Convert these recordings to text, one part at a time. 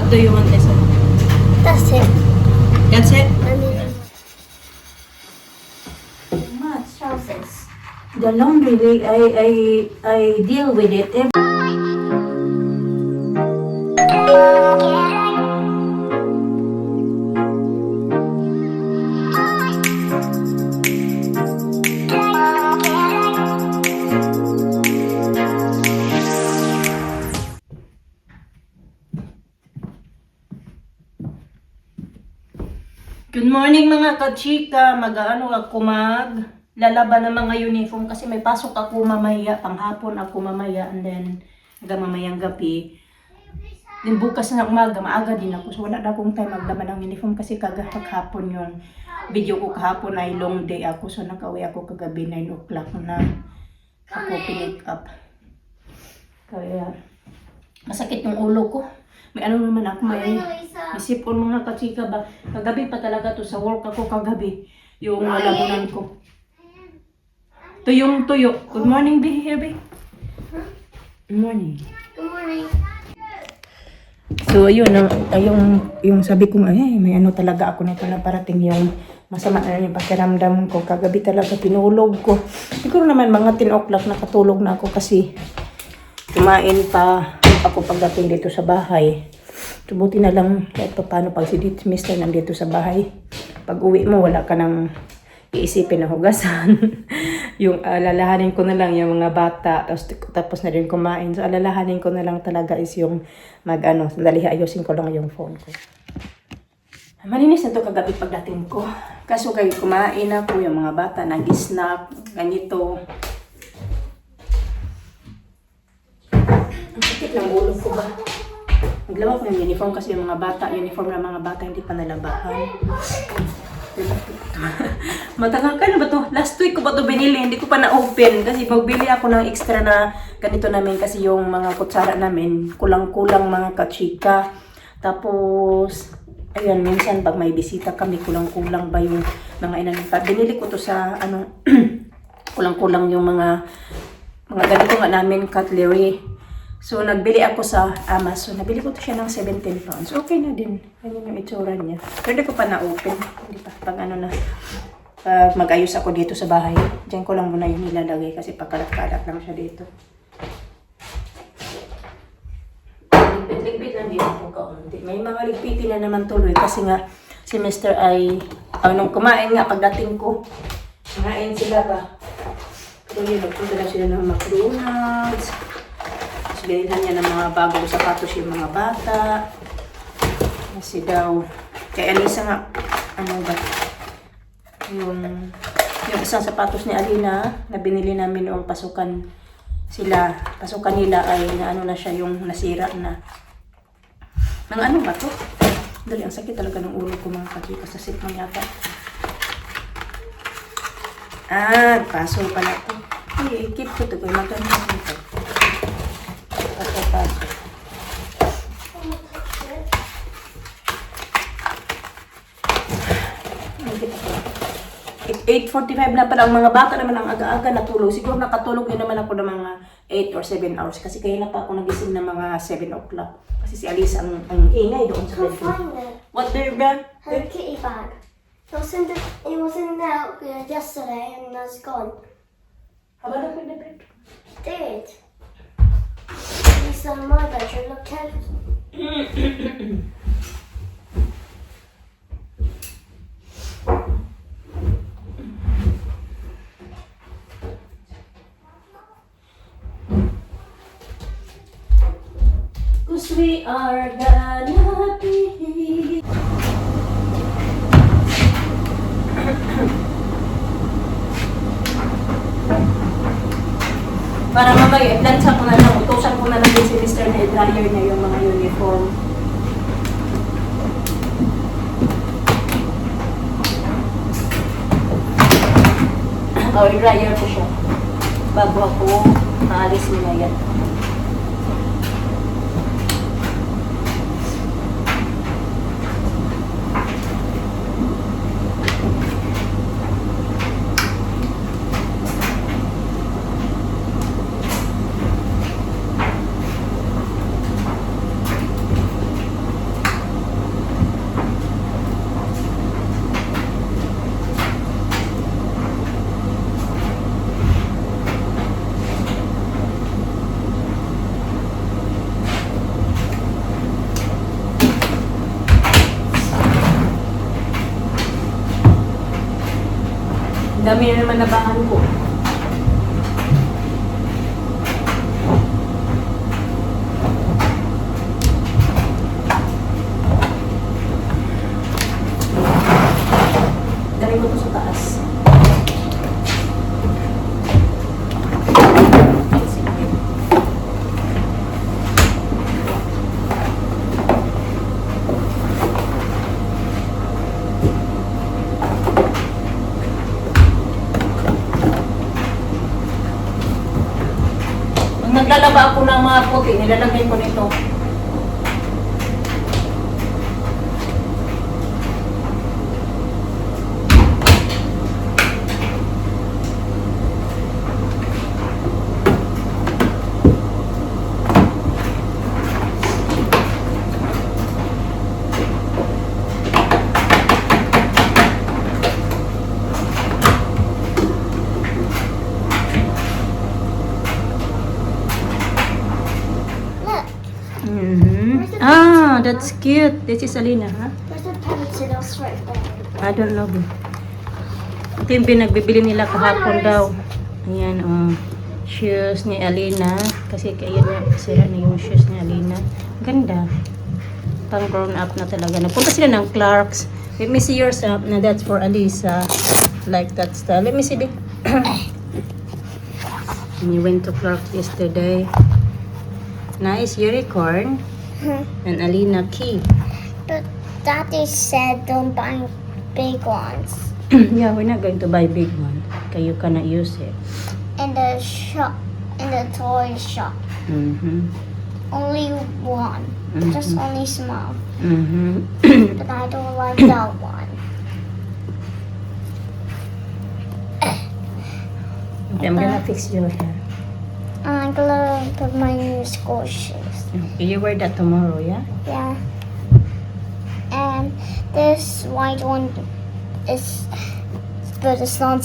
What do you want, Lisa? That's it. That's it? I mean, Much trousers. The laundry, I deal with it every. Good morning mga kachika, mag-ano ako lalaban ng mga uniform kasi may pasok ako mamaya, panghapon ako mamaya and then hanggang mamayang gabi. Then bukas na umaga, maaga din ako. So wala na akong time maglaban ng uniform kasi kagahapon yung video ko kahapon ay long day ako. So nakauwi ako kagabi 9 o'clock na ako pinick up. Kaya masakit yung ulo ko. May ano naman ako, may sipon mga kachika ba. Kagabi pa talaga to sa work ako kagabi. Yung lalamunan ko. Tuyong tuyo. Good morning, Bi. Here, Bi. Good morning. good morning. So, ayun, yung sabi ko, ay, may ano talaga ako nito na parating yung masama na yung pakiramdam ko. Kagabi talaga pinulog ko. Siguro naman mga 10 o'clock nakatulog na ako kasi kumain pa ako pagdating dito sa bahay. Subuti na lang kahit pa paano pag si Mr. nandito sa bahay. Pag uwi mo, wala ka nang iisipin na hugasan. Yung alalahanin ko na lang yung mga bata, tapos na rin kumain. So alalahanin ko na lang talaga is yung sandali ayusin ko lang yung phone ko. Malinis na to kagabi pagdating ko. Kaso kayo kumain ako, yung mga bata nag-snack, ganito. Ang sakit ng ulo ko ba? Naglawa ko ng uniform kasi yung mga bata, uniform ng mga bata hindi pa nalabahan. Matagal ka na ba to? Last week ko ba to binili? Hindi ko pa na-open kasi magbili ako ng extra na ganito namin kasi yung mga kutsara namin kulang-kulang mga kachika. Tapos, ayun, minsan pag may bisita kami, kulang-kulang ba yung mga inanipa. Binili ko to sa, kulang-kulang yung mga ganito nga namin, cutlery. So, nagbili ako sa Amazon. Nabili ko to siya ng 17 pounds. Okay na din. Ganyan yung itsura niya. Pero hindi ko pa na-open. Hindi pa. Pag mag-ayos ako dito sa bahay. Diyan ko lang muna yung nilalagay kasi pagkalat-kalat lang siya dito. Ligpit lang dito po kaunti. May mga ligpitin na naman tuloy kasi nga si Mr. ay nung kumain nga pagdating ko. Kumain sila ba? So yun, nagpunta lang sila ng McDonald's. Binilhan niya ng mga bagong sapatos yung mga bata. Kasi daw, kay Alisa nga, yung isang sapatos ni Alina na binili namin noong pasukan nila ay na siya, yung nasira na. Nang ba to? Dali, ang sakit talaga ng ulo ko mga kakita sa sitmang yata. Paso pala to. Keep ko to, maganda dito. Paso. 8:45 na pala ang mga bata naman ang aga-aga natulog. Siguro nakatulog din naman ako ng mga 8 or 7 hours kasi kaya na pa ako nagising ng mga 7 o'clock. Kasi si Alice ang ingay doon sa bedroom. What there, Ben? Her kitty bag. It was in there yesterday and now it's gone. How about in the bedroom? Did. It's in my bedroom. Look at it. Cause we are gonna be. Para mamaya, i-plansa ko na lang, utosan ko na lang din si Mr. na i-dryer niya yung mga uniform. I-dryer ko siya bago ako maalis nila yan. Dami na naman nabahan ko. Dami ko to sa taas. Pag naglalaba ako ng mga puti, nilalagay ko nito. Look, Ah, that's cute. This is Alina, ha? there's a pencils right there. I don't know. Ito yung pinagbibili nila kahapon daw. Ayan, shoes ni Alina. Kasi kaya na, sira na yung shoes ni Alina. Ganda. Pang grown up na talaga. Napunta sila ng Clark's. Let me see yours up. Na that's for Alisa. Like that style. Let me see it. And you went to Clark's yesterday. Nice unicorn. And Alina key. But Daddy said don't buy big ones. Yeah, we're not going to buy big one. Okay, you cannot use it. In the shop, in the toy shop. Mm-hmm. Only one. Just only small. Mm-hmm. But I don't like that one. Okay, I'm gonna fix your hair. I'm gonna put my new school shoes. Okay, you wear that tomorrow, yeah? Yeah. And this white one is, but it's not.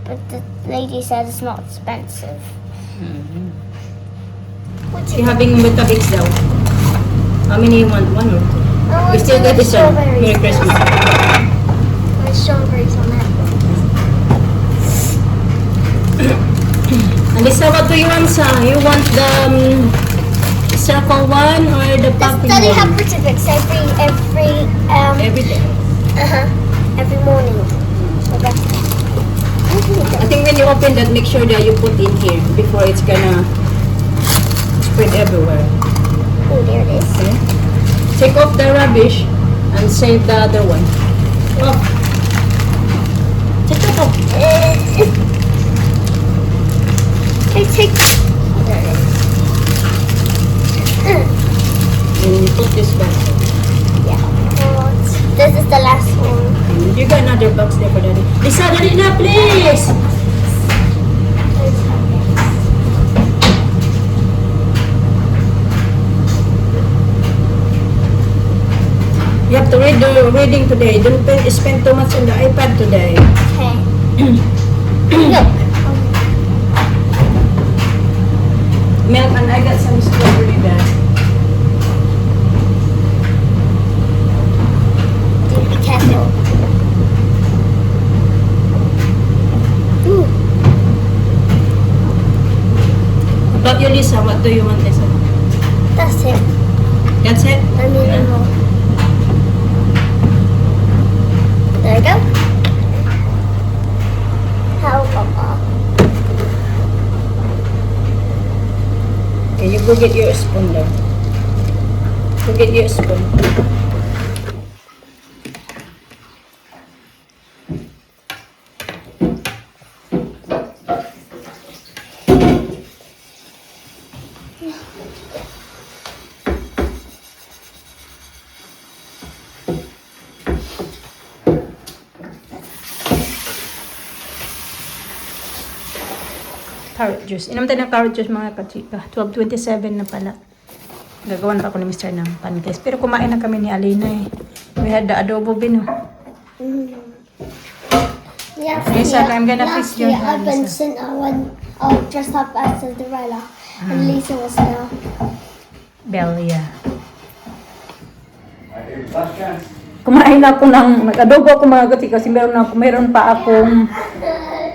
But the lady said it's not expensive. Mm-hmm. What's You having Weetabix daw? How many you want? One or two? We still got this one. Merry Christmas. My strawberries on that. Alisa, what do you want, sa? You want the circle one or the puffy Does Daddy one? have Weetabix Every day. every morning? Okay. I think when you open that, make sure that you put in here before it's gonna spread everywhere. Oh, there it is. Okay? Take off the rubbish and save the other one. Oh. Take it off. I take. There it is. And you put this back. Yeah. Well, this is the last one. And you got another box there for Daddy. Lisa, Daddy na, please! You have to read the reading today. Don't spend too much on the iPad today. Okay. Look. Milk, and I got some strawberry there. Be careful. Ooh. About you, Lisa, what do you want, Lisa? That's it. That's it? I need more. There you go. How Papa? Okay, you go get your spoon there. Go get your spoon. Carrot juice. Inom tayo ng carrot juice mga kachika. 12:27 na pala. Gagawan pa ako ni Mr. ng pancakes. Pero kumain na kami ni Alina eh. We had the adobo bino. Yes, Lisa, I'm gonna fix your hair, I've been Lisa. sent when I dressed up as Cinderella, and Lisa was there. Belia. Kumain ako ng, nag-adobo ako mga kachika kasi meron pa akong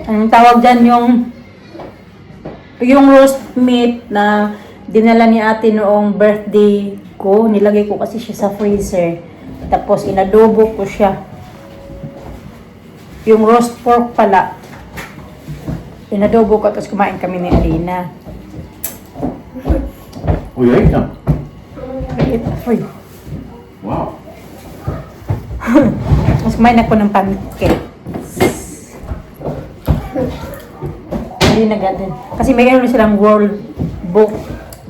Anong tawag dyan yung roast meat na dinala ni ate noong birthday ko. Nilagay ko kasi siya sa freezer. Tapos inadobo ko siya. Yung roast pork pala. Inadobo ko tapos kumain kami ni Alina. Oh, you ate them? Free. Wow. Tapos kumain ako ng pancake. Hindi na ganun. Kasi may ano silang World Book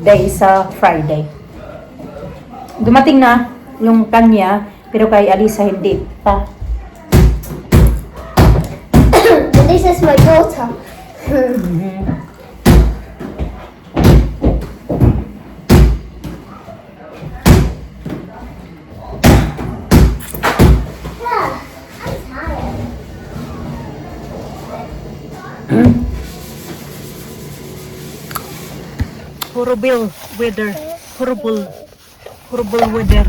Day sa Friday. Dumating na yung kanya, pero kay Alisa hindi pa. This is my daughter. Yeah, I'm tired. Horrible weather. Horrible weather.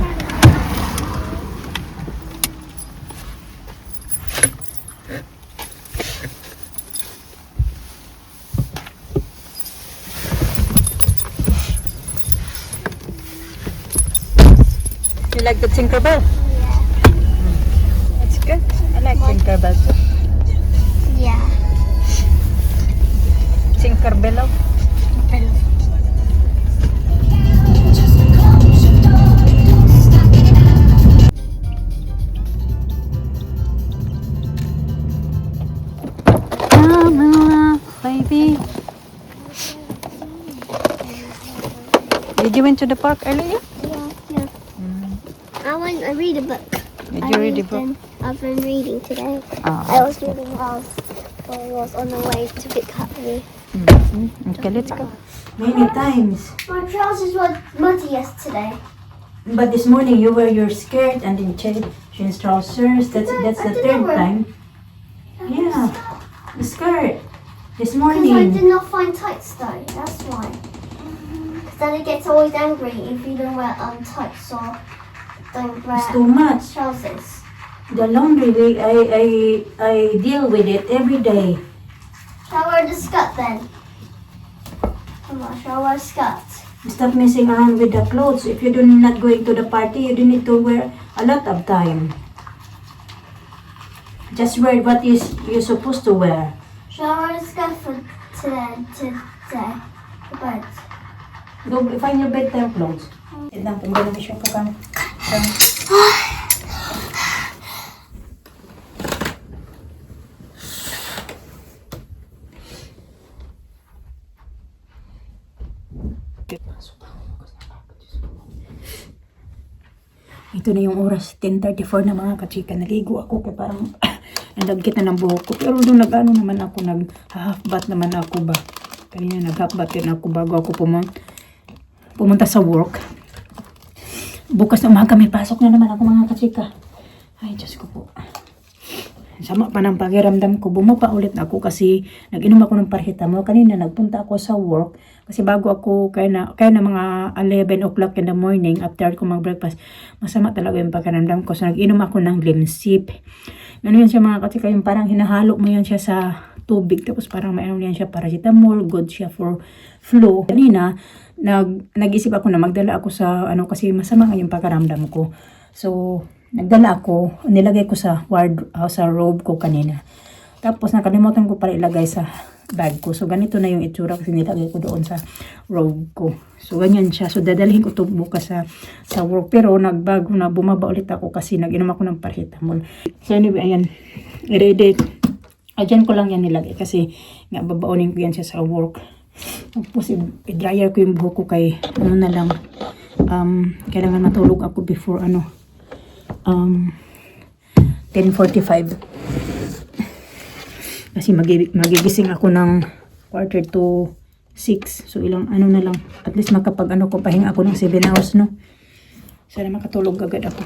You like the Tinkerbell? It's good. I like Tinkerbell too. Yeah. Tinkerbell. Baby. Did you went to the park earlier? Yeah. I read a book. Did you read the book? I've been reading today. Ah, I was reading while I was on the way to pick up me. Okay, let's go. Many times. My trousers were muddy yesterday. But this morning you wear your skirt and then jeans trousers. That's I the didn't third wear- time. Yeah, the skirt. This Because I morning. did not find tights though, that's why. Because then it gets always angry if you don't wear tights or don't wear It's too much. trousers. The laundry, I deal with it every day. Shall I wear the skirt then? Come on, shall I wear a skirt? Stop messing around with the clothes. If you're not going to the party, you don't need to wear a lot of time. Just wear what you're supposed to wear. Shall I wear a skirt for today? For bed? Go find your bedtime clothes. Lang, tanggalin ko siya po kang. Ito na yung oras, 10:34 na mga kachika. Naligo ako kaya parang nalagkit na ng buhok ko. Pero doon nag-ano naman ako, nag-half bath naman ako ba. Kanina nag-half bath din ako bago ako pumunta sa work. Bukas na umaga may pasok na naman ako mga kachika. Ay, Diyos ko po. Sama pa ng pakiramdam ko. Bumaba ulit ako kasi nag-inom ako ng paracetamol. Kanina nagpunta ako sa work. Kasi bago ako, kaya na mga 11 o'clock in the morning, after ko mag-breakfast, masama talaga yung pakiramdam ko. So nag-inom ako ng Limsip. Ano yan siya mga kachika, yung parang hinahalo mo yan siya sa tubig. Tapos parang mayroon yan siya paracetamol, good siya for flu. Kanina, nag-isip ako na magdala ako sa, kasi masama nga yung pakiramdam ko. So, nagdala ako, nilagay ko sa sa robe ko kanina. Tapos nakalimutan ko para ilagay sa bag ko. So ganito na yung itsura kasi nilagay ko doon sa robe ko. So ganyan siya. So dadalhin ko to bukas sa work. Pero nagbago na, bumaba ulit ako kasi nag-inom ako ng paracetamol. So anyway, ayan. I-ready. Diyan ko lang yan nilagay kasi nga babaunin ko yan siya sa work. Tapos i-dryer ko yung buhok ko kay na lang. Kailangan matulog ako before 10:45 kasi magigising ako ng 5:45. So ilang na lang, at least makapag ko pahinga ako ng 7 hours, no? Sana makatulog agad ako.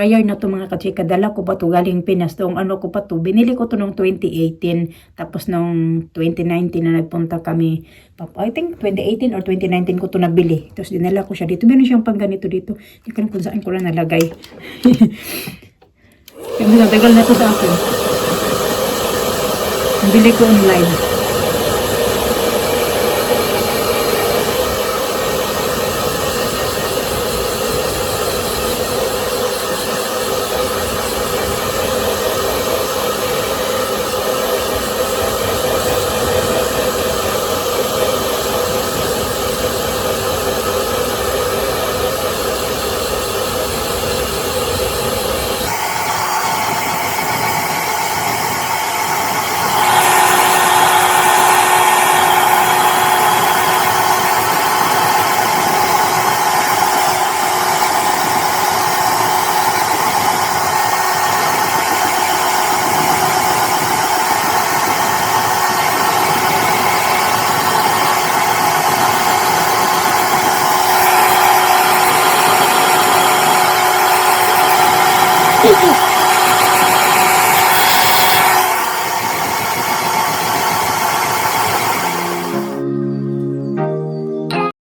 dryer na to mga kachika. Dala ko pa to galing Pinas. Tong ano ko pa to. Binili ko to noong 2018. Tapos noong 2019 na nagpunta kami. I think 2018 or 2019 ko to nabili. Tapos dinala ko siya dito. Meron siyang pang ganito dito. Hindi ko alam kung saan ko lang nalagay. Kaya matagal na to sa akin. Nabili ko online.